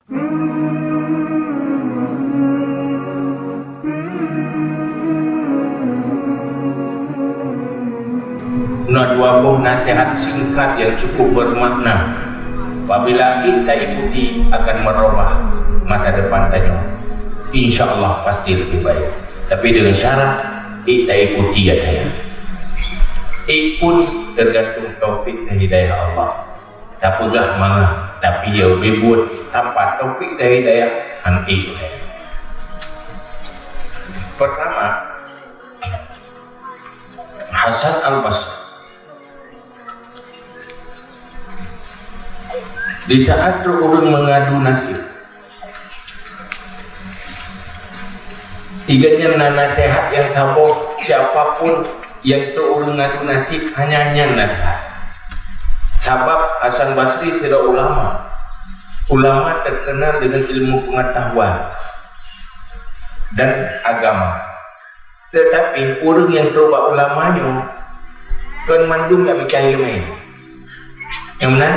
Dua buah nasihat singkat yang cukup bermakna. Apabila kita ikuti akan merubah masa depan tanya. InsyaAllah pasti lebih baik. Tapi dengan syarat kita ikuti katanya. Pun tergantung taufik dan hidayah Allah. Tak pegah mana, tapi dia berbuat tanpa taufik dan hidayah nanti. Pertama, Hasan Al-Basri. Di saat orang mengadu nasib, tiganya nasihat yang tabur siapapun yang orang ngadu nasib hanya nasihat. Sebab Hasan Basri sudah ulama terkenal dengan ilmu pengetahuan dan agama. Tetapi orang yang terubah ulamanya kan mandum yang percaya ilmu. Yang mana?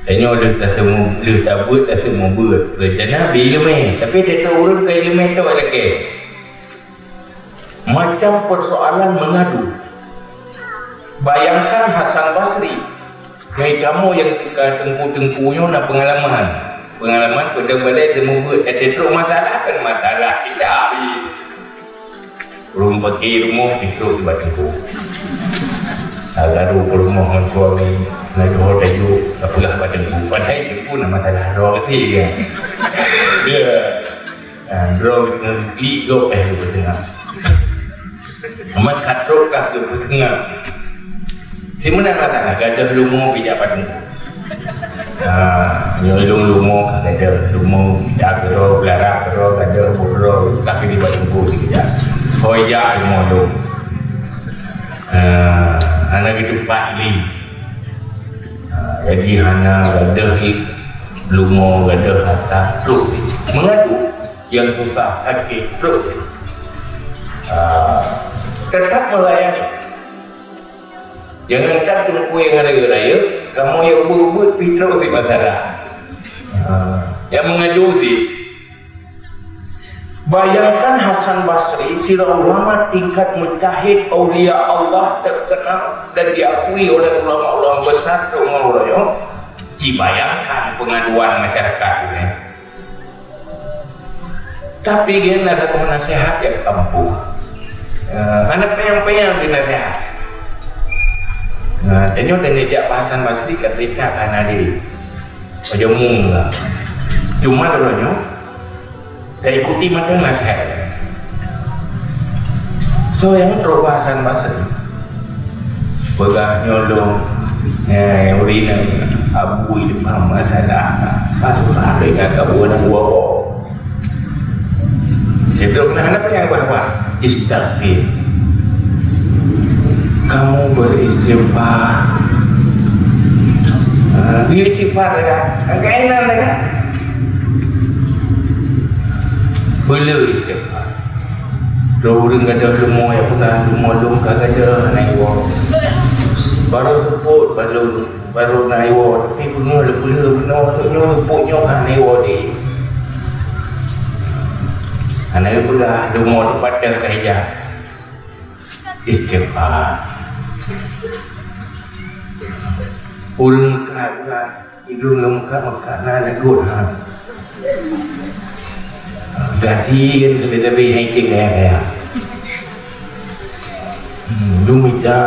Tanya dia tak buat, tak semua buat. Rencana habis ilmu. Tapi dia tahu orang ke ilmu tu ada ke. Macam persoalan mengadu. Bayangkan Hasan Basri. Kamu yang tengku-tengkunya nak pengalaman. Pengalaman pada-pada dia membuat. Dia teruk masalah kan masalah. Kita habis. Belum pergi rumah, tidur di tengku. Gaduh ke rumah dengan suami. Nak jual tajuk apalah badan ku. Padahal itu pun masalah draw keti kan. Dia draw klik go ke tengah. Amat katrok kah ke tengah. Si mana katalah gadah lumo bijak badan ku. Nyolong lumo gadah lumo bijak draw belara draw gadah draw tapi di badan ku bijak. Hoya lumo lu. Anak itu Pak Lim. Jadi hana gadah lumo gadah kata teruk mengadu yang susah sakit teruk tetap melayani. Jangan tak tunggu yang raya-raya kamu yang berbuat fitrah di masalah yang mengadu di. Bayangkan Hasan Basri, sila ulama tingkat mujtahid aulia Allah terkenal dan diakui oleh ulama-ulama besar ulama-ulama. Dibayangkan pengaduan masyarakat ini. Tapi dia ada nasihat yang ampuh. Ada peyang-peyang di nasihat. Tanya dia Hasan Basri ketika kan ada pejamung lah. Cuma orangnya saya ikuti macam nasihat. So yang terubah Hasan Basri begah nyolong urina abu di mama masalah pasal ada yang kabu dan wawo. Itu kenapa yang bahwa istighfar. Kamu beristighfar. Istighfar kan? Agak enak kan? Bela istighfar. Orang gadah semua yang pernah semua lum gadah naik wang. Baru put baru naik wang. Tapi bela benar tu putnya naik wang ni. Anak pula semua tempat dah kerja. Istighfar. Ulun kan hidung lemka nak gut ha. Ganti kan lebih-lebih haiting ya. Lumita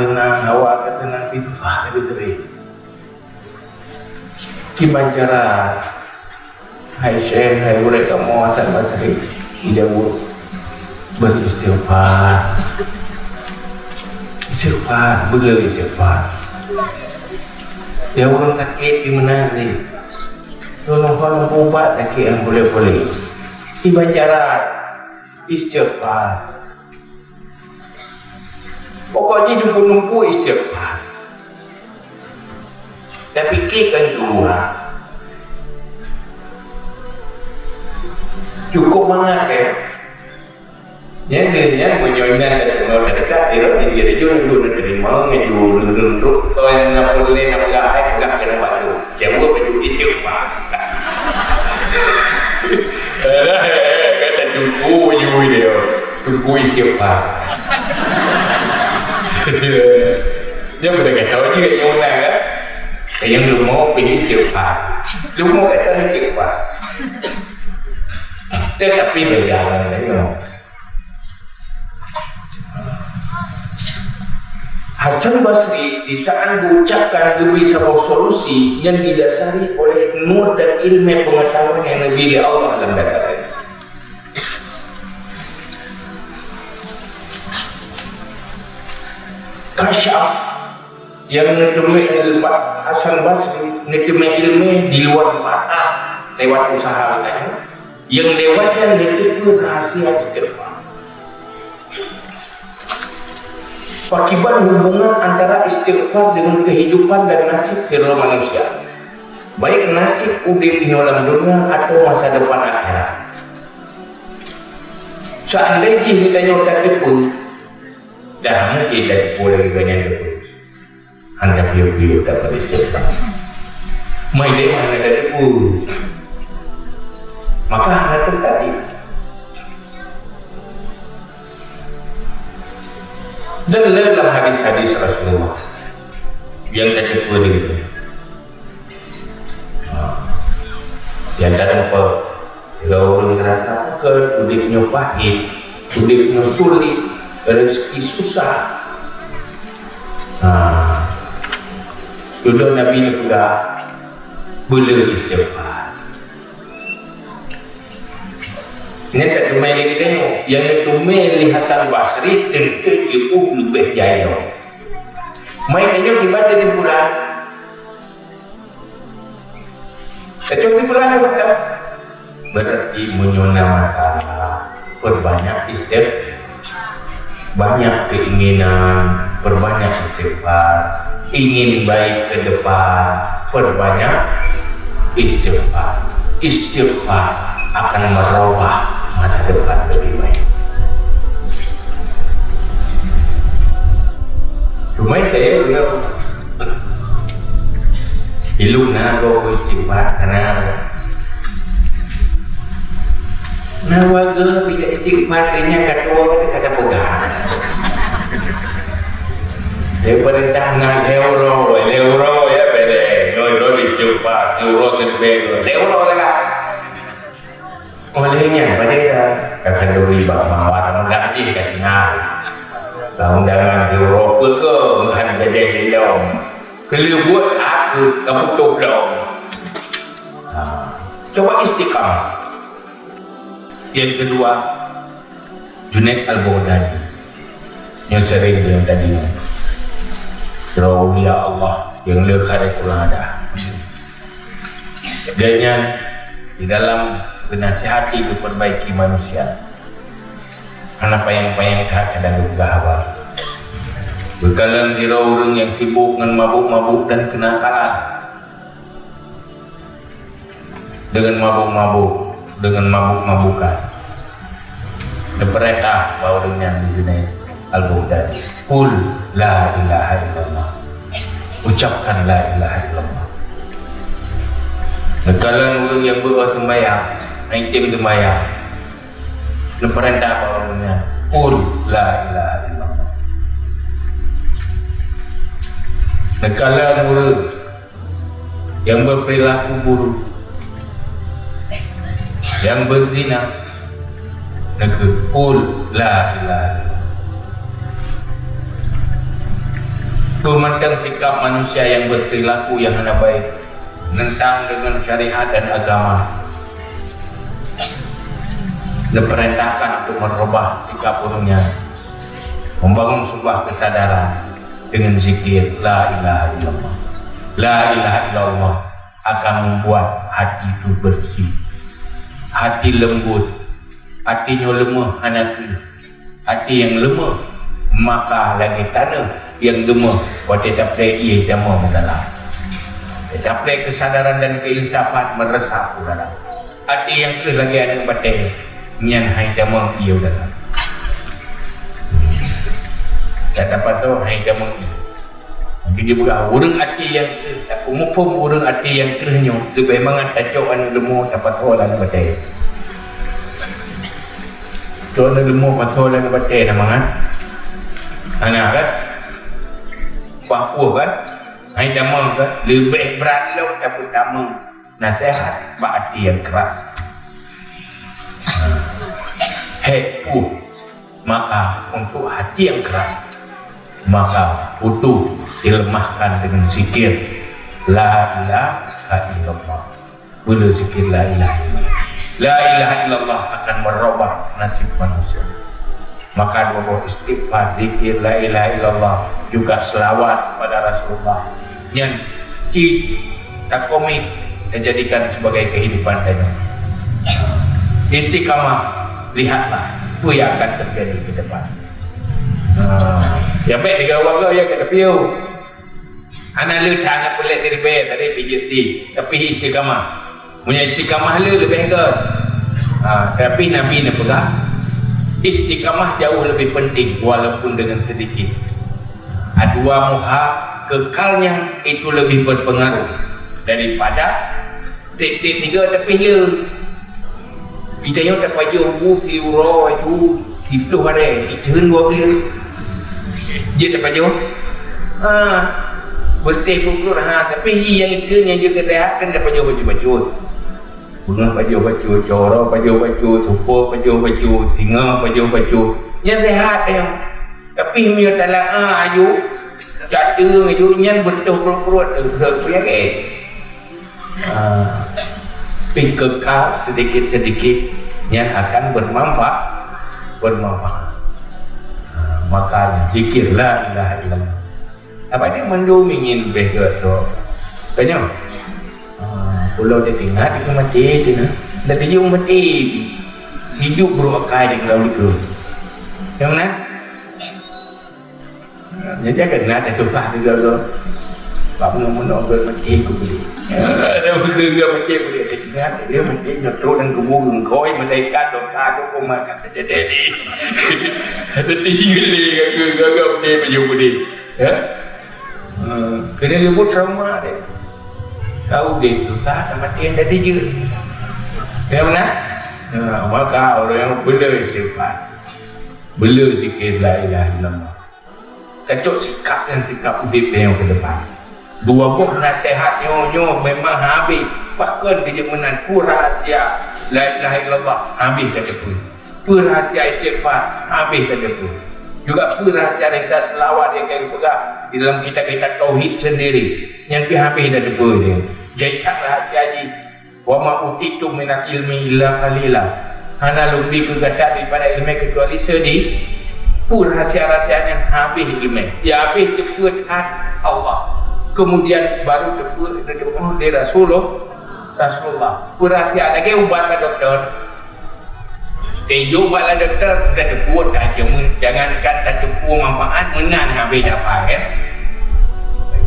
dengan hawa ketenang itu sah lebih-lebih. Kibancara hai syekh hai ulai kamu Hasan Basri tidak beristighfar. Istighfar, bela istighfar. Dia orang sakit di mana ni? Tolong ubat sakit yang boleh-boleh. Tiba cara istighfar. Pokoknya nunggu istighfar. Tapi fikirkan dulu lah. Cukup banget ya. Yang dia punya ingat dari dekat dia ada jual dulu dari mengedul kalau yang nak boleh nak pegang kena batu cewek baju kecil pak kata tunggu dia tunggu istighfar dia boleh kata juga yang menang kan yang lu mau pergi istighfar lu mau kata istighfar tapi berjalan Hasan Basri di saat mengucapkan demi sebuah solusi yang didasari oleh nur dan ilmu pengetahuan yang lebih dari Allah dalam dasarnya. Kasyaf yang mendemai ilmu Hasan Basri mendemai ilmu di luar mata lewat usaha yang lewatnya itu rahasia istighfar. Akibat hubungan antara istighfar dengan kehidupan dan nasib seluruh manusia, baik nasib urip di dalam dunia atau masa depan akhirat. Seandainya kita nyoba tipu, dah mungkin tidak boleh ganyan tipu. Anda biar dapat istighfar. Mai dewan ada tipu, maka anda tertadi. Dan dalam hadis-hadis Rasulullah yang tadi pun itu yang dalam kalau orang kata ke hidupnya pahit, hidupnya sulit, rezeki susah. Sudah Nabi juga boleh istighfar. Ini tak cuma lagi tengok yang itu milih Hasan Basri tentu cukup lebih jaya. Main tengok ibadah di bulan. Tengok di bulan apa? Berarti menyona mata, perbanyak istighfar, banyak keinginan, perbanyak istighfar, ingin baik ke depan, perbanyak istighfar. Istighfar akan merubah masa depan lebih baik. Cuma saya bilang, ilmu na kau istighfar karena nawaga tidak istighfar kayaknya ketua kata pegang. Dia perintah nak euro ya beda, euro istighfar, euro terbego, euro lah. Olehnya pada akan duri bahawa orang lagi kan undangan Eropa ke bukan jadi hilang kalau buat aku kamu tolong coba istiqamah. Yang kedua Junaid Al-Baghdadi yang sering bilang tadi ya Allah yang lekar itu ada dan di dalam menasihati itu perbaiki manusia. Anak payang-payang kadang juga apa. Berkalan kira orang yang sibuk dengan mabuk-mabuk dan kenakalan. Dengan mabuk-mabuk, dengan mabuk-mabukan. Diperintah bahawa dengan Junaid Al-Baghdadi. Qul la ilaha illallah. Ucapkan la ilaha illallah. Berkalan orang yang bersembahyang, item sembahyang. Diperintah bahawa Qul la ilaha illallah. Berkalan orang yang berperilaku buruk, yang berzina, Qul la ilaha illallah. Memandang sikap manusia yang berperilaku yang tidak baik, menentang dengan syariat dan agama, diperintahkan untuk merubah sikap orangnya, membangun sebuah kesadaran dengan zikir la ilaha illallah. La ilaha illallah akan membuat hati itu bersih, hati lembut. Hatinya lemah anakku, hati yang lemah maka lagi tanah yang lemah buat tak boleh ia jama mendalam. Tak boleh kesadaran dan keinsafan meresap dalam hati yang ke lagi ada batin nyan hai jama ia dalam. tak dapat tu hai kamu dia berah urang hati yang tak umum urang hati yang kernya lebih mangan tajuk anu lemu dapat tahu lah batai tu anu lemu patut lah batai nama kan anak kan papuh kan hai damang kan lebih berat lo tak pertama nasihat bak hati yang keras maka untuk hati yang keras maka butuh dilemahkan dengan zikir la ilaha illallah. Bila zikir la ilaha illallah, la ilaha illallah akan merubah nasib manusia. Maka dua istighfar, zikir la ilaha illallah, juga selawat pada Rasulullah yang kita komit dan jadikan sebagai kehidupan kita. Istiqamah, lihatlah itu yang akan terjadi ke depan. Yang baik dengan warga yang kata piu anak lu tak nak pelik dari baik tadi pijit di tapi istiqamah punya istiqamah lu lebih ke tapi Nabi nak pegang istiqamah jauh lebih penting walaupun dengan sedikit. Dua muha kekalnya itu lebih berpengaruh daripada tiga tapi lu bidanya tak payah si uro itu itu hari itu dua beli dia tak payah berteh pukul tapi yang itu yang juga rehat kan tak payah baju-baju bunga baju-baju coro baju-baju tupu baju-baju singa baju-baju yang rehat yang tapi punya talang ayu jatuh ayu yang betul perut punya ke tapi kekal sedikit-sedikit yang akan bermanfaat. Maka zikir la ilaha illallah. Apa dia mendumingin behga tu? Tanya. Pulau dia tinggal di mati tu nah. Dan dia mati hidup berokai di laut itu. Yang mana? Jadi kena ada susah juga tu. Pak menang bermati aku beli. Ada bergerak macam boleh dengar dia macam nyetruk dan kebun koi malaikat doa tu pun makan saja jadi. Ada tinggi gagap dia baju budi. Ya. Kena dia buat trauma dia. Tahu dia susah sama dia tadi je. Ya mana? Maka orang yang bela istighfar. Bela zikir la ilaha illallah. Kacau sikap dan sikap hidup yang ke depan. Dua buah nasihat nyo memang habis. Bahkan dia menanku rahasia la ilaha illallah habis dah pun. Rahasia istighfar habis dah pun. Juga rahasia rasa selawat yang kita pegang di dalam kitab-kitab tauhid sendiri yang habis dah pun dia. Jadi rahasia ni wa ma utitu minal ilmi illa qalila. Hana lebih kegadak daripada ilmu kecuali sedih. Rahasia-rahasia yang habis ilmu. Ya habis dekat Allah. Kemudian baru dekat di Rasulullah. Berarti ada lagi ubatlah doktor. Ubat lah doktor dah tepuh dah jangankan dah tepuh manfaat menan habis dapat kan.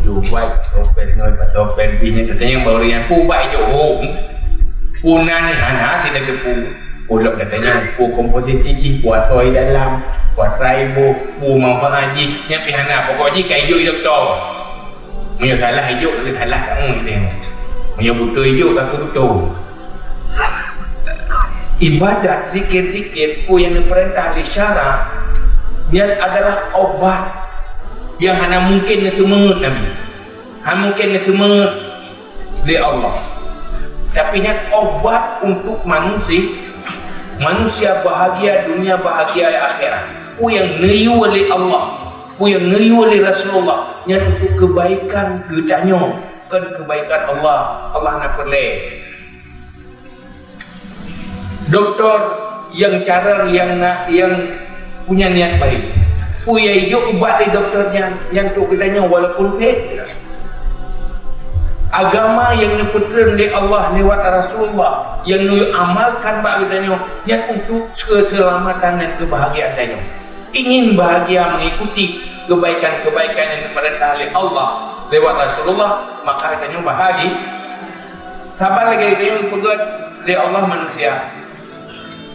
Ubat topen topen bini katanya yang baru yang ubat jom. Punan anak tidak tepuh. Ulok katanya komposisi puasa dalam puasa ibu manfaat haji yang pihana pokoknya kayu doktor. Punya salah hidup ke salah kamu ni. Punya butuh hidup ke betul. Ibadat zikir-zikir yang diperintah di syarak dia adalah obat yang hanya mungkin itu mengut Nabi. Hanya mungkin itu mengut di Allah. Tapi ini obat untuk manusia bahagia dunia bahagia akhirat. Yang niu oleh Allah. Yang niu oleh Rasulullah yang untuk kebaikan gedanya kan kebaikan Allah nak perleh doktor yang cara yang punya niat baik punya hidup ubat di doktornya yang untuk gedanya walaupun pet agama yang diputra oleh Allah lewat Rasulullah yang amalkan bagusnya yang untuk keselamatan dan kebahagiaan dia ingin bahagia mengikuti kebaikan-kebaikan yang diperintah oleh Allah lewat Rasulullah maka katanya bahagia sabar lagi katanya pegat oleh Allah manusia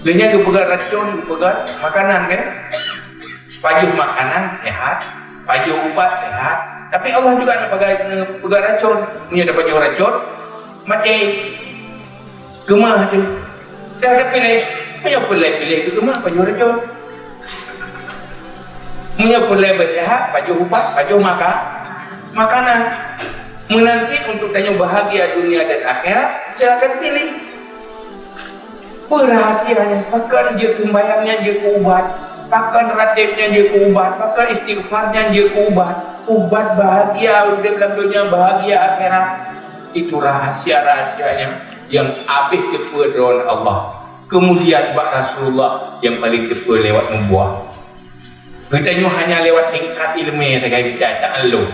dia pegat racun pegat makanan kan pajuh makanan sehat, pajuh ubat sehat. Tapi Allah juga nak pegang racun. Punya ada pajuh racun, mati. Gemah tu. Dah ada pilih. Punya pilih tu gemah pajuh racun. Punya pilih bersehat, pajuh ubat, pajuh makanan. Menanti untuk tanya bahagia dunia dan akhirat, saya akan pilih. Rahasianya, bahkan dia sembahyangnya dia ke ubat, bahkan ratibnya dia ke ubat, bahkan istighfarnya dia ke ubat bahagia dalam dunia, bahagia akhirat. Itu rahasianya yang habis kepada oleh Allah. Kemudian bak Rasulullah yang paling kepada lewat membuah. Katanya hanya lewat tingkat ilmu saja kita tak lalu.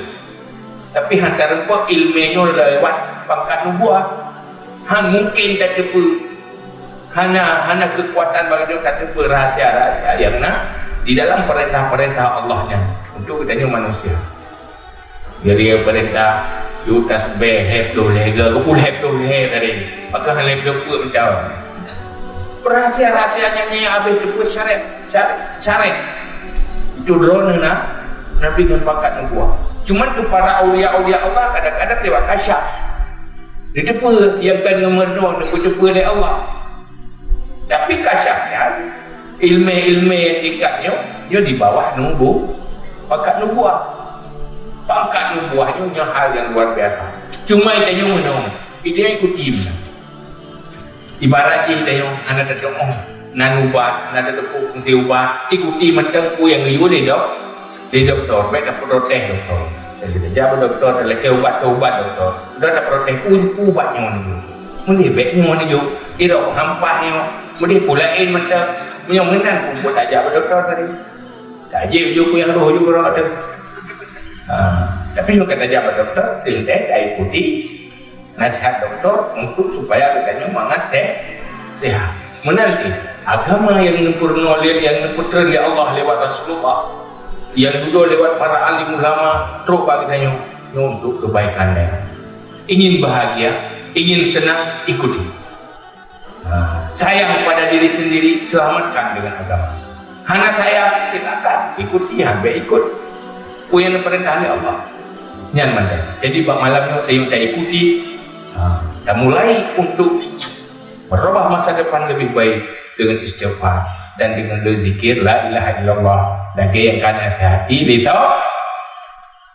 Tapi hantar apa ilmunya lewat pangkat nubuah. Mungkin tak ada hanya kekuatan bagi dia kata rahasia-rahasia yang di dalam perintah-perintah Allahnya untuk katanya manusia. Jadi perintah juta sebeh tu lega ku tu tadi. Maka hal itu pun macam rahasia-rahasianya yang habis itu syarat. Itu drone Nabi dengan pangkat nubuah. Cuma kepada awliya-awliya Allah kadang-kadang lewat kasyaf. Dia depa yang kan ngemerno depa oleh Allah. Tapi kasyafnya ilmu yang tingkatnya dia di bawah pangkat nubuah. Pangkat nubuahnya hal yang luar biasa. Cuma dia menong, dia ikuti. Ibarat dia anda ada doa, nanubat, anda ada fungsi ubat, ikuti macam ku yang you ni dok. Di doktor, baik dah protes doktor. Jadi jawab doktor adalah ke ubat doktor. Dah dah protes ubatnya ni. Mesti baiknya ni jo. Kira hampahnya, mesti pulain macam yang menang pun buat ajar doktor tadi. Tak je jo yang roh juga ada. Tapi juga kata jawab doktor, tidak ikuti nasihat doktor untuk supaya katanya mangat sehat. Menanti agama yang sempurna yang diputra oleh Allah lewat Rasulullah. Yang duduk lewat para alim ulama teruk bagi tanya untuk kebaikan dia. Ingin bahagia, ingin senang, ikuti. Sayang pada diri sendiri, selamatkan dengan agama. Hanya saya silakan ikuti, sampai ikut. Yang diperintah oleh Allah. Nyaman dia. Jadi bak malamnya saya ikuti. Dan mulai untuk merubah masa depan lebih baik dengan istighfar dan dengan berzikir la ilaha illallah. Lagi yang kan hati ditau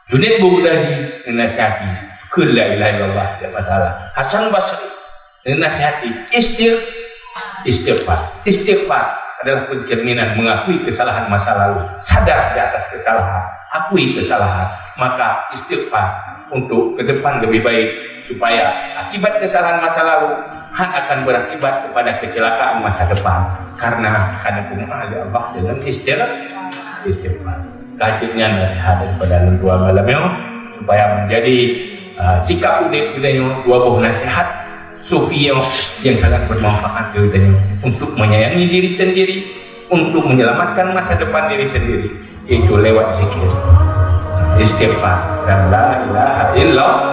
Junid Baghdadi nasihati ke la ilaha illallah tidak masalah. Hasan Basri nasihati istighfar adalah pencerminan mengakui kesalahan masa lalu, sadar di atas kesalahan, akui kesalahan, maka istighfar untuk ke depan lebih baik supaya akibat kesalahan masa lalu akan berakibat kepada kecelakaan masa depan karena kumah oleh Allah dengan istighfar. Kajiannya nasihat daripada dua malam ini supaya menjadi sikap unik kita dua buah nasihat sufi yang sangat bermanfaat kita untuk menyayangi diri sendiri, untuk menyelamatkan masa depan diri sendiri, yaitu lewat zikir, istighfar dan la ilaha illallah.